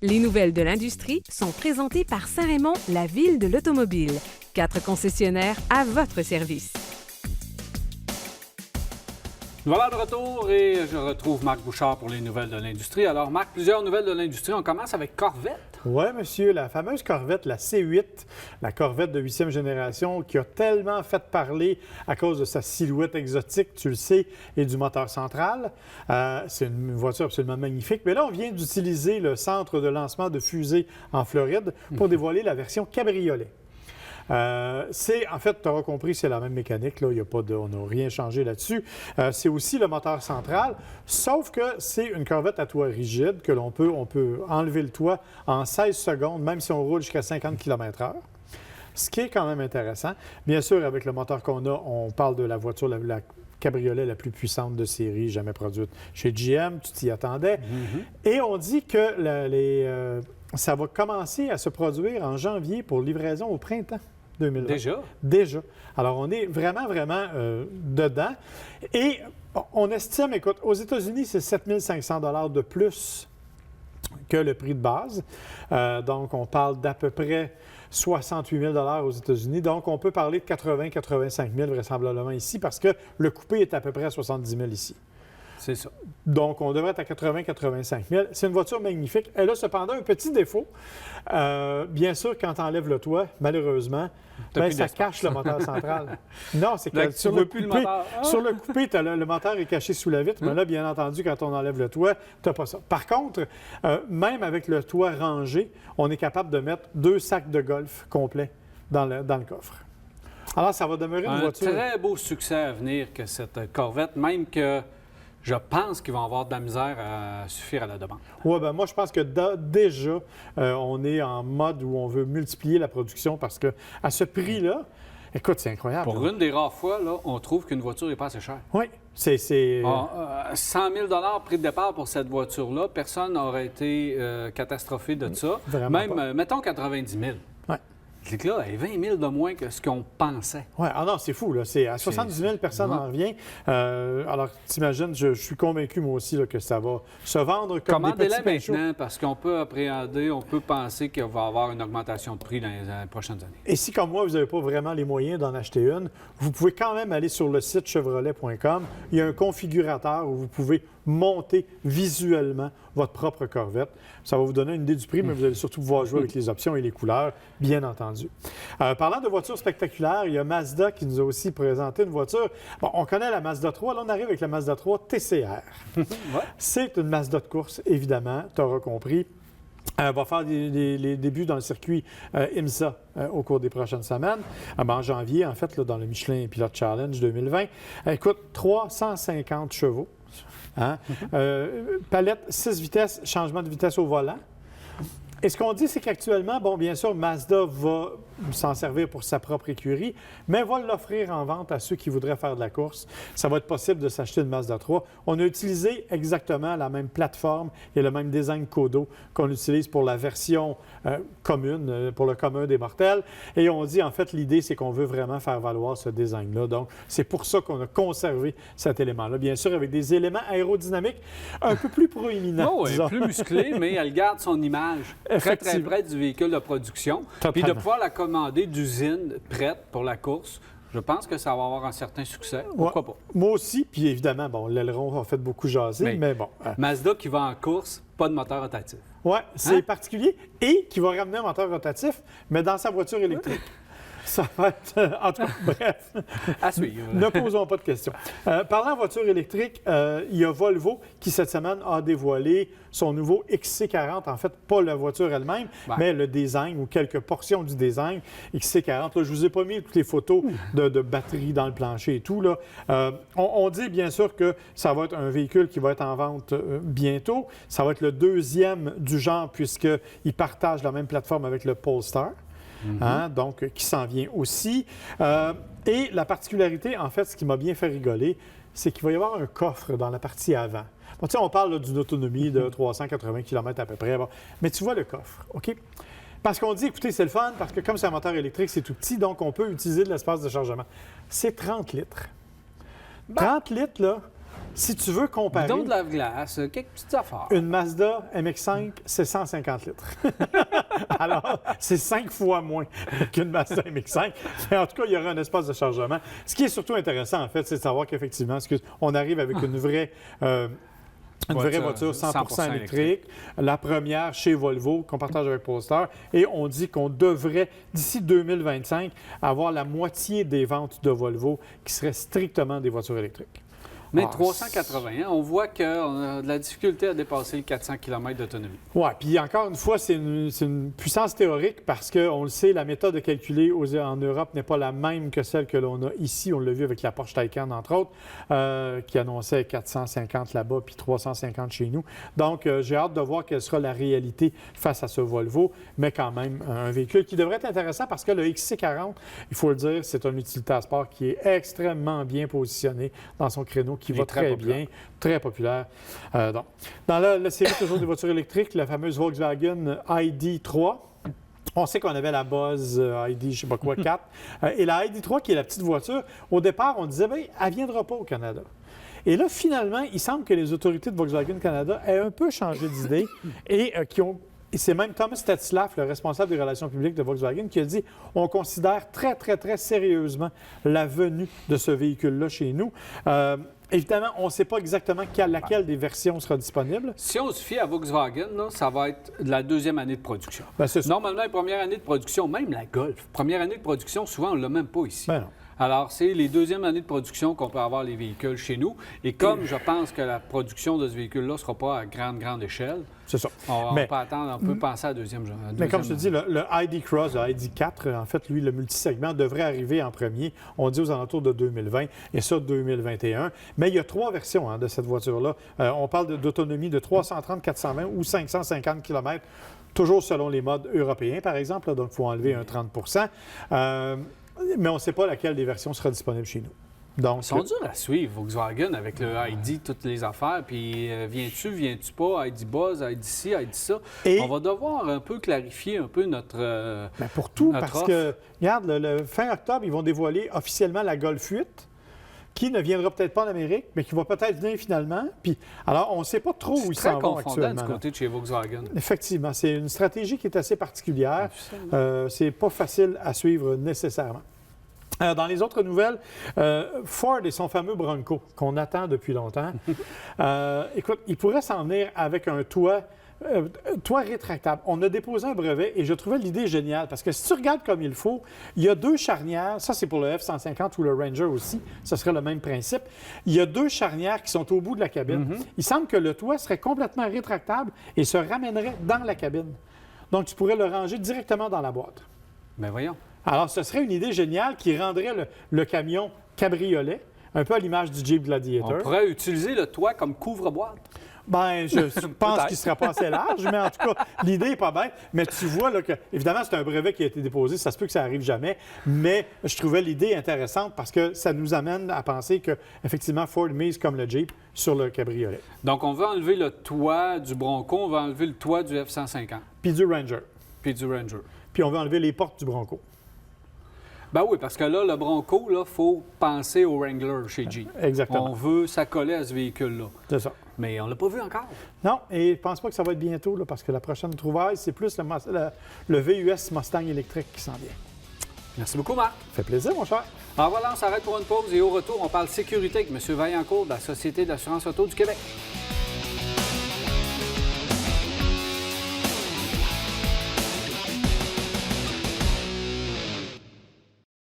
Les nouvelles de l'industrie sont présentées par Saint-Raymond, la ville de l'automobile. 4 concessionnaires à votre service. Voilà de retour et je retrouve Marc Bouchard pour les nouvelles de l'industrie. Alors Marc, plusieurs nouvelles de l'industrie. On commence avec Corvette. Oui, monsieur, la fameuse Corvette, la C8, la Corvette de 8e génération qui a tellement fait parler à cause de sa silhouette exotique, tu le sais, et du moteur central. C'est une voiture absolument magnifique. Mais là, on vient d'utiliser le centre de lancement de fusée en Floride pour dévoiler la version cabriolet. En fait, tu auras compris, c'est la même mécanique, là, on n'a rien changé là-dessus. C'est aussi le moteur central, sauf que c'est une Corvette à toit rigide que on peut enlever le toit en 16 secondes, même si on roule jusqu'à 50 km/h. Ce qui est quand même intéressant. Bien sûr, avec le moteur qu'on a, on parle de la voiture, la cabriolet la plus puissante de série jamais produite chez GM, tu t'y attendais. Et on dit que ça va commencer à se produire en janvier pour livraison au printemps 2020. Déjà? Déjà. Alors, on est vraiment dedans. Et on estime, écoute, aux États-Unis, c'est 7 500 $ de plus que le prix de base. Donc, on parle d'à peu près 68 000 $ aux États-Unis. Donc, on peut parler de 80-85 000 vraisemblablement ici parce que le coupé est à peu près à 70 000 ici. C'est ça. Donc, on devrait être à 80-85 000. C'est une voiture magnifique. Elle a cependant un petit défaut. Bien sûr, quand tu enlèves le toit, malheureusement, ça cache le moteur central. Non, c'est que sur le coupé, le moteur est caché sous la vitre, mais là, bien entendu, quand on enlève le toit, tu n'as pas ça. Par contre, même avec le toit rangé, on est capable de mettre 2 sacs de golf complets dans le coffre. Alors, ça va demeurer une voiture... Un très beau succès à venir que cette Corvette, même que... Je pense qu'ils vont avoir de la misère à suffire à la demande. Oui, bien moi, je pense que déjà, on est en mode où on veut multiplier la production parce qu'à ce prix-là, écoute, c'est incroyable. Pour une des rares fois, là, on trouve qu'une voiture n'est pas assez chère. Oui, c'est... 100 000 $ prix de départ pour cette voiture-là, personne n'aurait été catastrophé de ça. Vraiment même, pas. Mettons 90 000. Oui. C'est que là, elle est 20 000 de moins que ce qu'on pensait. Oui, non, c'est fou, là. C'est à 70 000 personnes en revient. Alors, t'imagines, je suis convaincu, moi aussi, là, que ça va se vendre comme des petits pains chauds. Maintenant, parce qu'on peut appréhender, on peut penser qu'il va y avoir une augmentation de prix dans les prochaines années. Et si, comme moi, vous n'avez pas vraiment les moyens d'en acheter une, vous pouvez quand même aller sur le site chevrolet.com. Il y a un configurateur où vous pouvez monter visuellement votre propre Corvette. Ça va vous donner une idée du prix, mais vous allez surtout pouvoir jouer avec les options et les couleurs, bien entendu. Parlant de voitures spectaculaires, il y a Mazda qui nous a aussi présenté une voiture. Bon, on connaît la Mazda 3. Là, on arrive avec la Mazda 3 TCR. Ouais. C'est une Mazda de course, évidemment, tu auras compris. Elle va faire les débuts dans le circuit IMSA au cours des prochaines semaines. En janvier, en fait, là, dans le Michelin Pilot Challenge 2020. Elle coûte 350 chevaux. Palette 6 vitesses, changement de vitesse au volant. Et ce qu'on dit, c'est qu'actuellement, bon, bien sûr, Mazda va s'en servir pour sa propre écurie, mais va l'offrir en vente à ceux qui voudraient faire de la course. Ça va être possible de s'acheter une Mazda 3. On a utilisé exactement la même plateforme et le même design Kodo qu'on utilise pour la version commune, pour le commun des mortels. Et on dit, en fait, l'idée, c'est qu'on veut vraiment faire valoir ce design-là. Donc, c'est pour ça qu'on a conservé cet élément-là. Bien sûr, avec des éléments aérodynamiques un peu plus proéminents. Oh, oui, plus musclé, mais elle garde son image très, très près du véhicule de production. Totalement. Puis de pouvoir la commander d'usine prête pour la course, je pense que ça va avoir un certain succès. Pourquoi pas? Moi aussi, puis évidemment, bon, l'aileron a fait beaucoup jaser, mais bon. Mazda qui va en course, pas de moteur rotatif. Oui, c'est particulier. Et qui va ramener un moteur rotatif, mais dans sa voiture électrique. Ça va être... en tout cas, bref. À suivre. Ne posons pas de questions. Parlant de voiture électrique, il y a Volvo qui, cette semaine, a dévoilé son nouveau XC40. En fait, pas la voiture elle-même, mais le design ou quelques portions du design XC40. Là, je ne vous ai pas mis toutes les photos de batterie dans le plancher et tout. Là. On dit, bien sûr, que ça va être un véhicule qui va être en vente bientôt. Ça va être le deuxième du genre puisqu'il partage la même plateforme avec le Polestar. Donc, qui s'en vient aussi. Et la particularité, en fait, ce qui m'a bien fait rigoler, c'est qu'il va y avoir un coffre dans la partie avant. Bon, tu sais, on parle d'une autonomie de 380 km à peu près. Bon. Mais tu vois le coffre, OK? Parce qu'on dit, écoutez, c'est le fun, parce que comme c'est un moteur électrique, c'est tout petit, donc on peut utiliser de l'espace de chargement. C'est 30 litres. 30 litres, là, Si tu veux comparer... Bidon de lave-glace, quelques petites affaires. Une Mazda MX-5, c'est 150 litres. Alors, c'est 5 fois moins qu'une Mazda MX-5. Mais en tout cas, il y aura un espace de chargement. Ce qui est surtout intéressant, en fait, c'est de savoir qu'effectivement, on arrive avec une vraie voiture 100% électrique. La première chez Volvo, qu'on partage avec Polestar. Et on dit qu'on devrait, d'ici 2025, avoir la moitié des ventes de Volvo qui seraient strictement des voitures électriques. Mais 380, on voit qu'on a de la difficulté à dépasser le 400 km d'autonomie. Oui, puis encore une fois, c'est une puissance théorique parce qu'on le sait, la méthode de calculer en Europe n'est pas la même que celle que l'on a ici. On l'a vu avec la Porsche Taycan, entre autres, qui annonçait 450 là-bas puis 350 chez nous. Donc, j'ai hâte de voir quelle sera la réalité face à ce Volvo, mais quand même, un véhicule qui devrait être intéressant parce que le XC40, il faut le dire, c'est un utilitaire sport qui est extrêmement bien positionné dans son créneau, qui va très bien, très populaire. Donc, dans la série toujours des voitures électriques, la fameuse Volkswagen ID.3, on sait qu'on avait la Buzz ID, je ne sais pas quoi, 4. Et la ID.3, qui est la petite voiture, au départ, on disait, bien, elle ne viendra pas au Canada. Et là, finalement, il semble que les autorités de Volkswagen Canada aient un peu changé d'idée et c'est même Thomas Tetzlaff, le responsable des relations publiques de Volkswagen, qui a dit on considère très, très, très sérieusement la venue de ce véhicule-là chez nous. Évidemment, on ne sait pas exactement laquelle des versions sera disponible. Si on se fie à Volkswagen, là, ça va être la deuxième année de production. Bien, c'est ça. Normalement, la première année de production, même la Golf, première année de production, souvent, on ne l'a même pas ici. Ben non. Alors, c'est les deuxièmes années de production qu'on peut avoir les véhicules chez nous. Et comme je pense que la production de ce véhicule-là ne sera pas à grande échelle, c'est ça. on peut attendre, on peut penser à la deuxième. Mais comme je te dis, le ID Cross, le ID4, en fait, lui, le multisegment devrait arriver en premier. On dit aux alentours de 2020 et ça, 2021. Mais il y a 3 versions de cette voiture-là. On parle d'autonomie de 330, 420 ou 550 km, toujours selon les modes européens, par exemple. Donc, il faut enlever un 30 mais on ne sait pas laquelle des versions sera disponible chez nous. Donc, ils sont durs à suivre, Volkswagen, avec le ID, toutes les affaires. Puis, viens-tu pas, ID Buzz, ID ci, ID ça. Et on va devoir un peu clarifier un peu notre bien, pour tout, notre parce offre. que, regarde, le fin octobre, ils vont dévoiler officiellement la Golf 8, qui ne viendra peut-être pas en Amérique, mais qui va peut-être venir finalement. Puis, alors, on ne sait pas trop où ils s'en vont actuellement. C'est très confondant du côté de chez Volkswagen. Effectivement, c'est une stratégie qui est assez particulière. C'est pas facile à suivre nécessairement. Dans les autres nouvelles, Ford et son fameux Bronco, qu'on attend depuis longtemps. Écoute, il pourrait s'en venir avec un toit rétractable. On a déposé un brevet et je trouvais l'idée géniale parce que si tu regardes comme il faut, il y a 2 charnières. Ça, c'est pour le F-150 ou le Ranger aussi. Ce serait le même principe. Il y a 2 charnières qui sont au bout de la cabine. Il semble que le toit serait complètement rétractable et se ramènerait dans la cabine. Donc, tu pourrais le ranger directement dans la boîte. Bien, voyons. Alors, ce serait une idée géniale qui rendrait le camion cabriolet, un peu à l'image du Jeep Gladiator. On pourrait utiliser le toit comme couvre-boîte. Bien, je pense qu'il ne sera pas assez large, mais en tout cas, l'idée n'est pas bête. Mais tu vois, là, que, évidemment, c'est un brevet qui a été déposé, ça se peut que ça n'arrive jamais, mais je trouvais l'idée intéressante parce que ça nous amène à penser qu'effectivement, Ford mise comme le Jeep sur le cabriolet. Donc, on veut enlever le toit du Bronco, on veut enlever le toit du F-150. Puis du Ranger. Puis on veut enlever les portes du Bronco. Ben oui, parce que là, le Bronco, il faut penser au Wrangler chez Jeep. Exactement. On veut s'accoler à ce véhicule-là. C'est ça. Mais on ne l'a pas vu encore. Non, et je ne pense pas que ça va être bientôt, là, parce que la prochaine trouvaille, c'est plus le VUS Mustang électrique qui s'en vient. Merci beaucoup, Marc. Ça fait plaisir, mon cher. Alors voilà, on s'arrête pour une pause et au retour, on parle sécurité avec M. Vaillancourt de la Société d'assurance auto du Québec.